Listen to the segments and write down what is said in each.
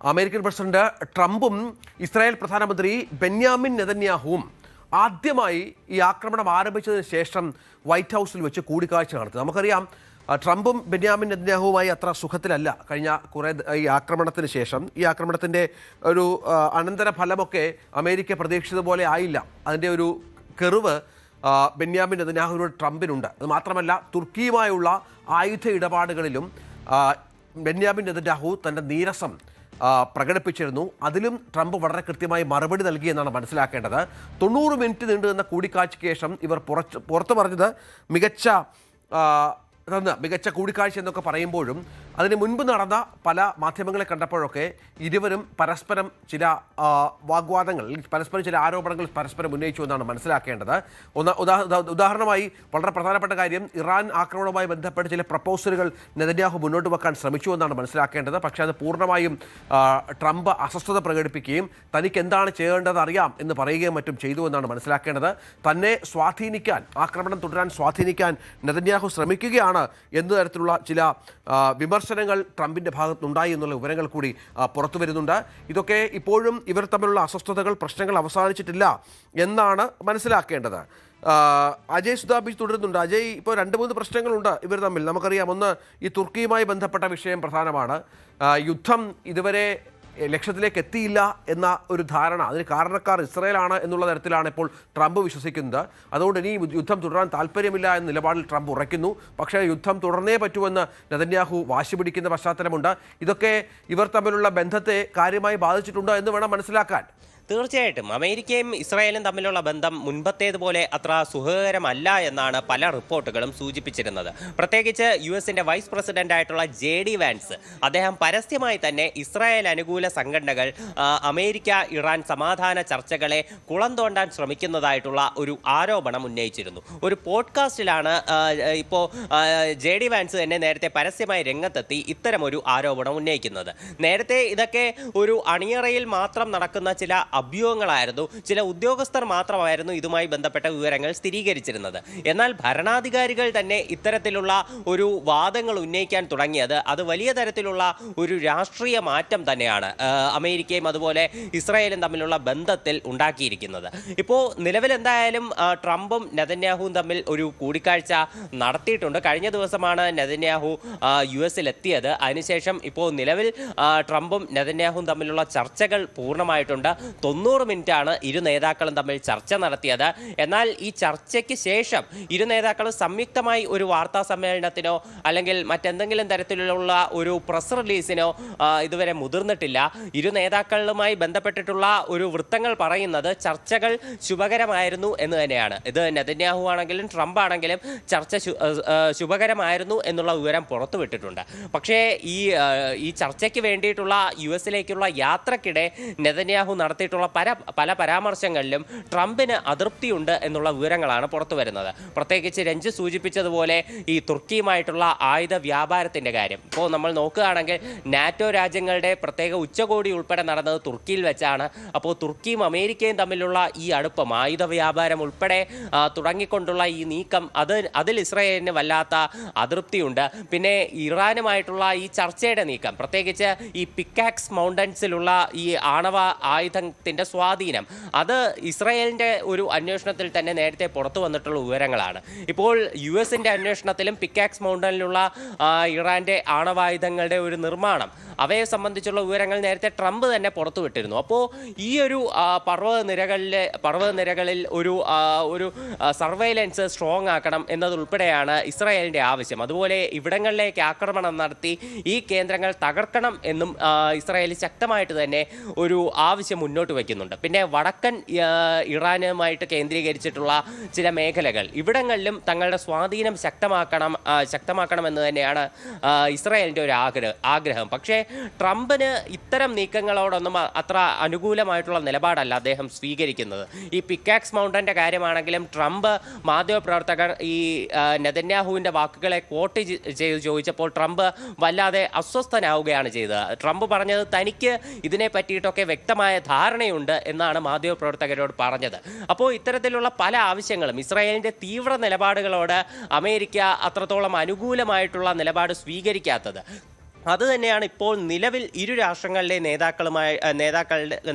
American president ട്രംപും Israel പ്രധാനമന്ത്രി ബെന്യാമിൻ നെതന്യാഹുവും ആദ്യമായി ഈ ആക്രമണം ആരംഭിച്ചതിന് ശേഷം വൈറ്റ് ഹൗസിൽ വെച്ച് കൂടിക്കാഴ്ച നടത്തി. നമുക്കറിയാം, ട്രംപും ബെന്യാമിൻ നെതന്യാഹുവുമായി അത്ര സുഖത്തിലല്ല കഴിഞ്ഞ കുറേ ഈ ആക്രമണത്തിന് ശേഷം. ഈ ആക്രമണത്തിൻ്റെ ഒരു അനന്തരഫലമൊക്കെ അമേരിക്ക പ്രതീക്ഷിച്ചതുപോലെ ആയില്ല. അതിൻ്റെ ഒരു കെറിവ് ബെന്യാമിൻ നെതന്യാഹുവിനോട് ട്രംപിനുണ്ട്. അത് മാത്രമല്ല, തുർക്കിയുമായുള്ള ആയുധ ഇടപാടുകളിലും ബെന്യാമിൻ നെതന്യാഹു തൻ്റെ നീരസം പ്രകടിപ്പിച്ചിരുന്നു. അതിലും ട്രംപ് വളരെ കൃത്യമായി മറുപടി നൽകിയെന്നാണ് മനസ്സിലാക്കേണ്ടത്. 90 മിനിറ്റ് നീണ്ടു നിന്ന കൂടിക്കാഴ്ചയ്ക്ക് ശേഷം ഇവർ പുറത്തു പറഞ്ഞത് മികച്ച കൂടിക്കാഴ്ച എന്നൊക്കെ പറയുമ്പോഴും അതിന് മുൻപ് നടന്ന പല മാധ്യമങ്ങളെ കണ്ടപ്പോഴൊക്കെ ഇരുവരും പരസ്പരം ചില വാഗ്വാദങ്ങൾ, പരസ്പരം ചില ആരോപണങ്ങൾ പരസ്പരം ഉന്നയിച്ചു എന്നാണ് മനസ്സിലാക്കേണ്ടത്. ഉദാഹരണമായി വളരെ പ്രധാനപ്പെട്ട കാര്യം, ഇറാൻ ആക്രമണവുമായി ബന്ധപ്പെട്ട് ചില പ്രപ്പോസലുകൾ നെതന്യാഹു മുന്നോട്ട് വെക്കാൻ ശ്രമിച്ചു എന്നാണ് മനസ്സിലാക്കേണ്ടത്. പക്ഷേ അത് പൂർണ്ണമായും ട്രംപ് അസ്വസ്ഥത പ്രകടിപ്പിക്കുകയും തനിക്ക് എന്താണ് ചെയ്യേണ്ടത് അറിയാം എന്ന് പറയുകയും മറ്റും ചെയ്തു എന്നാണ് മനസ്സിലാക്കേണ്ടത്. തന്നെ സ്വാധീനിക്കാൻ, ആക്രമണം തുടരാൻ സ്വാധീനിക്കാൻ നെതന്യാഹു ശ്രമിക്കുകയാണ് എന്ന തരത്തിലുള്ള ചില വിമർശനങ്ങൾ ട്രംപിൻ്റെ ഭാഗത്തുനിന്നുണ്ടായി എന്നുള്ള വിവരങ്ങൾ കൂടി പുറത്തു വരുന്നുണ്ട്. ഇതൊക്കെ ഇപ്പോഴും ഇവർ തമ്മിലുള്ള അസ്വസ്ഥതകൾ, പ്രശ്നങ്ങൾ അവസാനിച്ചിട്ടില്ല എന്നാണ് മനസ്സിലാക്കേണ്ടത്. അജയ് സുധാബി തുടരുന്നുണ്ട്. അജയ്, ഇപ്പോൾ 2-3 പ്രശ്നങ്ങളുണ്ട് ഇവർ തമ്മിൽ. നമുക്കറിയാം, ഒന്ന് ഈ തുർക്കിയുമായി ബന്ധപ്പെട്ട വിഷയം പ്രധാനമാണ്. യുദ്ധം ഇതുവരെ ലക്ഷ്യത്തിലേക്ക് എത്തിയില്ല എന്ന ഒരു ധാരണ, അതിന് കാരണക്കാർ ഇസ്രായേലാണ് എന്നുള്ള തരത്തിലാണ് ഇപ്പോൾ ട്രംപ് വിശ്വസിക്കുന്നത്. അതുകൊണ്ട് ഇനി യുദ്ധം തുടരാൻ താല്പര്യമില്ല എന്ന നിലപാടിൽ ട്രംപ് ഉറയ്ക്കുന്നു. പക്ഷേ യുദ്ധം തുടർന്നേ പറ്റുമെന്ന് നെതന്യാഹു വാശി പിടിക്കുന്ന പശ്ചാത്തലമുണ്ട്. ഇതൊക്കെ ഇവർ തമ്മിലുള്ള ബന്ധത്തെ കാര്യമായി ബാധിച്ചിട്ടുണ്ട് എന്ന് വേണം മനസ്സിലാക്കാൻ. തീർച്ചയായിട്ടും അമേരിക്കയും ഇസ്രായേലും തമ്മിലുള്ള ബന്ധം മുൻപത്തേതുപോലെ അത്ര സുഖകരമല്ല എന്നാണ് പല റിപ്പോർട്ടുകളും സൂചിപ്പിച്ചിരുന്നത്. പ്രത്യേകിച്ച് US-ന്റെ വൈസ് പ്രസിഡന്റ് ആയിട്ടുള്ള JD വാൻസ്, അദ്ദേഹം പരസ്യമായി തന്നെ ഇസ്രായേൽ അനുകൂല സംഘടനകൾ അമേരിക്ക ഇറാൻ സമാധാന ചർച്ചകളെ കുളം തോണ്ടാൻ ശ്രമിക്കുന്നതായിട്ടുള്ള ഒരു ആരോപണം ഉന്നയിച്ചിരുന്നു. ഒരു പോഡ്കാസ്റ്റിലാണ് ഇപ്പോൾ JD വാൻസ് തന്നെ നേരത്തെ പരസ്യമായി രംഗത്തെത്തി ഇത്തരമൊരു ആരോപണം ഉന്നയിക്കുന്നത്. നേരത്തെ ഇതൊക്കെ ഒരു അണിയറയിൽ മാത്രം നടക്കുന്ന ചില അഭ്യൂഹങ്ങളായിരുന്നു, ചില ഉദ്യോഗസ്ഥർ മാത്രമായിരുന്നു ഇതുമായി ബന്ധപ്പെട്ട വിവരങ്ങൾ സ്ഥിരീകരിച്ചിരുന്നത്. എന്നാൽ ഭരണാധികാരികൾ തന്നെ ഇത്തരത്തിലുള്ള ഒരു വാദങ്ങൾ ഉന്നയിക്കാൻ തുടങ്ങിയത് അത് വലിയ തരത്തിലുള്ള ഒരു രാഷ്ട്രീയ മാറ്റം തന്നെയാണ് അമേരിക്കയും അതുപോലെ ഇസ്രായേലും തമ്മിലുള്ള ബന്ധത്തിൽ ഉണ്ടാക്കിയിരിക്കുന്നത്. ഇപ്പോൾ നിലവിൽ എന്തായാലും ട്രംപും നെതന്യാഹുവും തമ്മിൽ ഒരു കൂടിക്കാഴ്ച നടത്തിയിട്ടുണ്ട്. കഴിഞ്ഞ ദിവസമാണ് നെതന്യാഹു US-ലെത്തിയത്. അതിനുശേഷം ഇപ്പോൾ നിലവിൽ ട്രംപും നെതന്യാഹുവും തമ്മിലുള്ള ചർച്ചകൾ പൂർണ്ണമായിട്ടുണ്ട്. 90 മിനിറ്റാണ് ഇരു നേതാക്കളും തമ്മിൽ ചർച്ച നടത്തിയത്. എന്നാൽ ഈ ചർച്ചയ്ക്ക് ശേഷം ഇരു നേതാക്കളും സംയുക്തമായി ഒരു വാർത്താ സമ്മേളനത്തിനോ അല്ലെങ്കിൽ മറ്റെന്തെങ്കിലും തരത്തിലുള്ള ഒരു പ്രസ് റിലീസിനോ ഇതുവരെ മുതിർന്നിട്ടില്ല. ഇരു നേതാക്കളുമായി ബന്ധപ്പെട്ടിട്ടുള്ള ഒരു വൃത്തങ്ങൾ പറയുന്നത് ചർച്ചകൾ ശുഭകരമായിരുന്നു എന്ന് തന്നെയാണ്. ഇത് നെതന്യാഹു ആണെങ്കിലും ട്രംപ് ആണെങ്കിലും ചർച്ച ശുഭകരമായിരുന്നു എന്നുള്ള വിവരം പുറത്തുവിട്ടിട്ടുണ്ട്. പക്ഷേ ഈ ചർച്ചയ്ക്ക് വേണ്ടിയിട്ടുള്ള US-ലേക്കുള്ള യാത്രക്കിടെ നെതന്യാഹു നടത്തിയിട്ടുള്ള പല പരാമർശങ്ങളിലും ട്രംപിന് അതൃപ്തിയുണ്ട് എന്നുള്ള വിവരങ്ങളാണ് പുറത്തു വരുന്നത്. പ്രത്യേകിച്ച് രഞ്ജ് സൂചിപ്പിച്ചതുപോലെ ഈ തുർക്കിയുമായിട്ടുള്ള ആയുധ വ്യാപാരത്തിൻ്റെ കാര്യം ഇപ്പോൾ നമ്മൾ നോക്കുകയാണെങ്കിൽ നാറ്റോ രാജ്യങ്ങളുടെ പ്രത്യേക ഉച്ചകോടി ഉൾപ്പെടെ നടന്നത് തുർക്കിയിൽ വെച്ചാണ്. അപ്പോൾ തുർക്കിയും അമേരിക്കയും തമ്മിലുള്ള ഈ അടുപ്പം, ആയുധ വ്യാപാരം ഉൾപ്പെടെ തുടങ്ങിക്കൊണ്ടുള്ള ഈ നീക്കം, അതിൽ ഇസ്രായേലിന് വല്ലാത്ത അതൃപ്തിയുണ്ട്. പിന്നെ ഇറാനുമായിട്ടുള്ള ഈ ചർച്ചയുടെ നീക്കം, പ്രത്യേകിച്ച് ഈ പിക്കാക്സ് മൗണ്ടൻസിലുള്ള ഈ ആണവ ആയുധത്തിൻ്റെ സ്വാധീനം, അത് ഇസ്രായേലിൻ്റെ ഒരു അന്വേഷണത്തിൽ തന്നെ നേരത്തെ പുറത്തു വന്നിട്ടുള്ള വിവരങ്ങളാണ്. ഇപ്പോൾ US-ന്റെ അന്വേഷണത്തിലും പിക്കാക്സ് മൗണ്ടനിലുള്ള ഇറാൻ്റെ ആണവായുധങ്ങളുടെ ഒരു നിർമ്മാണം, അവയെ സംബന്ധിച്ചുള്ള വിവരങ്ങൾ നേരത്തെ ട്രംപ് തന്നെ പുറത്തുവിട്ടിരുന്നു. അപ്പോൾ ഈ ഒരു പർവ്വതനിരകളിൽ ഒരു സർവൈലൻസ് സ്ട്രോങ് ആക്കണം എന്നതുൾപ്പെടെയാണ് ഇസ്രായേലിൻ്റെ ആവശ്യം. അതുപോലെ ഇവിടങ്ങളിലേക്ക് ആക്രമണം നടത്തി ഈ കേന്ദ്രങ്ങൾ തകർക്കണം എന്നും ഇസ്രായേൽ ശക്തമായിട്ട് തന്നെ ഒരു ആവശ്യം മുന്നോട്ട് വയ്ക്കുന്നുണ്ട്. പിന്നെ വടക്കൻ ഇറാനുമായിട്ട് കേന്ദ്രീകരിച്ചിട്ടുള്ള ചില മേഖലകൾ, ഇവിടങ്ങളിലും തങ്ങളുടെ സ്വാധീനം ശക്തമാക്കണമെന്ന് തന്നെയാണ് ഇസ്രായേലിൻ്റെ ഒരു ആഗ്രഹം. പക്ഷേ ട്രംപിന് ഇത്തരം നീക്കങ്ങളോടൊന്നും അത്ര അനുകൂലമായിട്ടുള്ള നിലപാടല്ല അദ്ദേഹം സ്വീകരിക്കുന്നത്. ഈ പിക്കാക്സ് മൗണ്ടൻ്റെ കാര്യമാണെങ്കിലും ട്രംപ് മാധ്യമപ്രവർത്തകർ ഈ നെതന്യാഹുവിൻ്റെ വാക്കുകളെ ക്വോട്ട് ചെയ്ത് ചോദിച്ചപ്പോൾ ട്രംപ് വല്ലാതെ അസ്വസ്ഥനാവുകയാണ് ചെയ്തത്. ട്രംപ് പറഞ്ഞത് തനിക്ക് ഇതിനെ പറ്റിയിട്ടൊക്കെ വ്യക്തമായ ധാരണയുണ്ട് എന്നാണ് മാധ്യമപ്രവർത്തകരോട് പറഞ്ഞത്. അപ്പോൾ ഇത്തരത്തിലുള്ള പല ആവശ്യങ്ങളും, ഇസ്രായേലിൻ്റെ തീവ്ര നിലപാടുകളോട് അമേരിക്ക അത്രത്തോളം അനുകൂലമായിട്ടുള്ള നിലപാട് സ്വീകരിക്കാത്തത്, അത് തന്നെയാണ് ഇപ്പോൾ നിലവിൽ ഇരു രാഷ്ട്രങ്ങളിലെ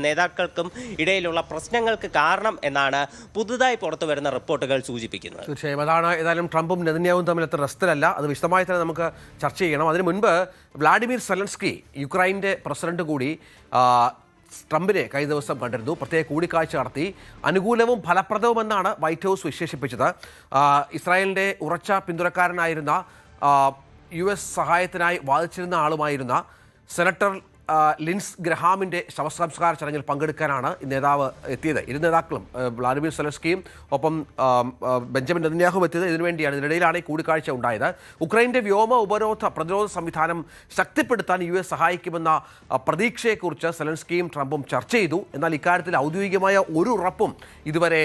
നേതാക്കൾക്കും ഇടയിലുള്ള പ്രശ്നങ്ങൾക്ക് കാരണം എന്നാണ് പുതുതായി പുറത്തു വരുന്ന റിപ്പോർട്ടുകൾ സൂചിപ്പിക്കുന്നത്. തീർച്ചയായും അതാണ്. ഏതായാലും ട്രംപും നെതന്യാഹുവും തമ്മിൽ അത്ര റെസ്റ്റിലല്ല. അത് വിശദമായി തന്നെ നമുക്ക് ചർച്ച ചെയ്യണം. അതിനു മുൻപ് വ്ളാഡിമിർ സെലൻസ്കി യുക്രൈൻ്റെ പ്രസിഡന്റ് കൂടി ട്രംപിനെ കഴിഞ്ഞ ദിവസം കണ്ടിരുന്നു. പ്രത്യേക കൂടിക്കാഴ്ച നടത്തി. അനുകൂലവും ഫലപ്രദവുമെന്നാണ് വൈറ്റ് ഹൗസ് വിശേഷിപ്പിച്ചത്. ഇസ്രായേലിൻ്റെ ഉറച്ച പിന്തുണക്കാരനായിരുന്ന US സഹായത്തിനായി വാദിച്ചിരുന്ന ആളുമായിരുന്ന സെനറ്റർ ലിൻസ് ഗ്രഹാമിൻ്റെ ശവസംസ്കാര ചടങ്ങിൽ പങ്കെടുക്കാനാണ് ഈ നേതാവ് എത്തിയത്. ഇരു നേതാക്കളും വ്ളാഡിമിർ സെലൻസ്കിയും ഒപ്പം ബെഞ്ചമിൻ നെതന്യാഹുവും എത്തിയത് ഇതിനുവേണ്ടിയാണ്. ഇതിനിടയിലാണ് ഈ കൂടിക്കാഴ്ച ഉണ്ടായത്. ഉക്രൈൻ്റെ വ്യോമ പ്രതിരോധ സംവിധാനം ശക്തിപ്പെടുത്താൻ US സഹായിക്കുമെന്ന പ്രതീക്ഷയെക്കുറിച്ച് സെലൻസ്കിയും ട്രംപും ചർച്ച ചെയ്തു. എന്നാൽ ഇക്കാര്യത്തിൽ ഔദ്യോഗികമായ ഒരു ഉറപ്പും ഇതുവരെ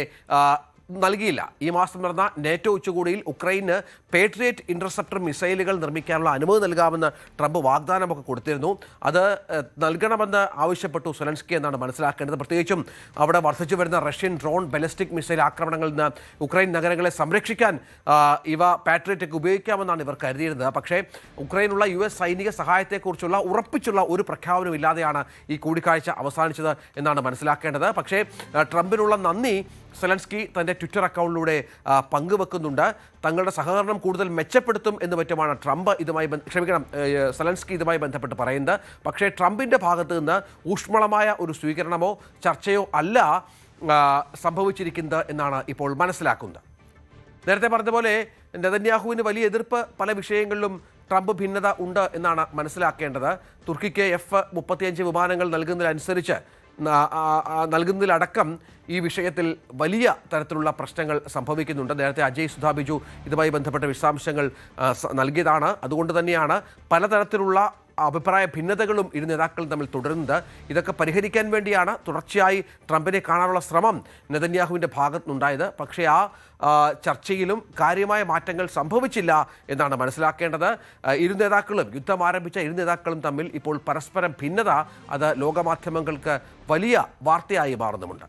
നൽകിയില്ല. ഈ മാസം നടന്ന നേറ്റോ ഉച്ചകോടിയിൽ ഉക്രൈന് പേട്രിയറ്റ് ഇന്റർസെപ്റ്റർ മിസൈലുകൾ നിർമ്മിക്കാനുള്ള അനുമതി നൽകാമെന്ന് ട്രംപ് വാഗ്ദാനമൊക്കെ കൊടുത്തിരുന്നു. അത് നൽകണമെന്ന് ആവശ്യപ്പെട്ടു സെലൻസ്കി എന്നാണ് മനസ്സിലാക്കേണ്ടത്. പ്രത്യേകിച്ചും അവിടെ വർദ്ധിച്ചു വരുന്ന റഷ്യൻ ഡ്രോൺ ബാലിസ്റ്റിക് മിസൈൽ ആക്രമണങ്ങളിൽ നിന്ന് ഉക്രൈൻ നഗരങ്ങളെ സംരക്ഷിക്കാൻ ഇവ പാട്രിയറ്റൊക്കെ ഉപയോഗിക്കാമെന്നാണ് ഇവർ കരുതിയിരുന്നത്. പക്ഷേ ഉക്രൈനുള്ള US സൈനിക സഹായത്തെക്കുറിച്ചുള്ള ഉറപ്പിച്ചുള്ള ഒരു പ്രഖ്യാപനവും ഇല്ലാതെയാണ് ഈ കൂടിക്കാഴ്ച അവസാനിച്ചത് എന്നാണ് മനസ്സിലാക്കേണ്ടത്. പക്ഷേ ട്രംപിനുള്ള നന്ദി സെലൻസ്കി തൻ്റെ ട്വിറ്റർ അക്കൗണ്ടിലൂടെ പങ്കുവെക്കുന്നുണ്ട്. തങ്ങളുടെ സഹകരണം കൂടുതൽ മെച്ചപ്പെടുത്തും എന്ന് മറ്റുമാണ് സെലൻസ്കി ഇതുമായി ബന്ധപ്പെട്ട് പറയുന്നത്. പക്ഷേ ട്രംപിൻ്റെ ഭാഗത്ത് നിന്ന് ഊഷ്മളമായ ഒരു സ്വീകരണമോ ചർച്ചയോ അല്ല സംഭവിച്ചിരിക്കുന്നത് എന്നാണ് ഇപ്പോൾ മനസ്സിലാക്കുന്നത്. നേരത്തെ പറഞ്ഞതുപോലെ നെതന്യാഹുവിന് വലിയ എതിർപ്പ് പല വിഷയങ്ങളിലും ട്രംപ് ഭിന്നത ഉണ്ട് എന്നാണ് മനസ്സിലാക്കേണ്ടത്. തുർക്കിക്ക് F-35 വിമാനങ്ങൾ നൽകുന്നതിലടക്കം ഈ വിഷയത്തിൽ വലിയ തരത്തിലുള്ള പ്രശ്നങ്ങൾ സംഭവിക്കുന്നുണ്ട്. നേരത്തെ അജയ് സുധാ ബിജു ഇതുമായി ബന്ധപ്പെട്ട വിശദാംശങ്ങൾ നൽകിയതാണ്. അതുകൊണ്ട് തന്നെയാണ് പലതരത്തിലുള്ള അഭിപ്രായ ഭിന്നതകളും ഇരു നേതാക്കളും തമ്മിൽ തുടരുന്നത്. ഇതൊക്കെ പരിഹരിക്കാൻ വേണ്ടിയാണ് തുടർച്ചയായി ട്രംപിനെ കാണാനുള്ള ശ്രമം നെതന്യാഹുവിൻ്റെ ഭാഗത്തുനിന്നുണ്ടായത്. പക്ഷേ ആ ചർച്ചയിലും കാര്യമായ മാറ്റങ്ങൾ സംഭവിച്ചില്ല എന്നാണ് മനസ്സിലാക്കേണ്ടത്. യുദ്ധം ആരംഭിച്ച ഇരു നേതാക്കളും തമ്മിൽ ഇപ്പോൾ പരസ്പരം ഭിന്നത അത് ലോകമാധ്യമങ്ങൾക്ക് വലിയ വാർത്തയായി മാറുന്നുമുണ്ട്.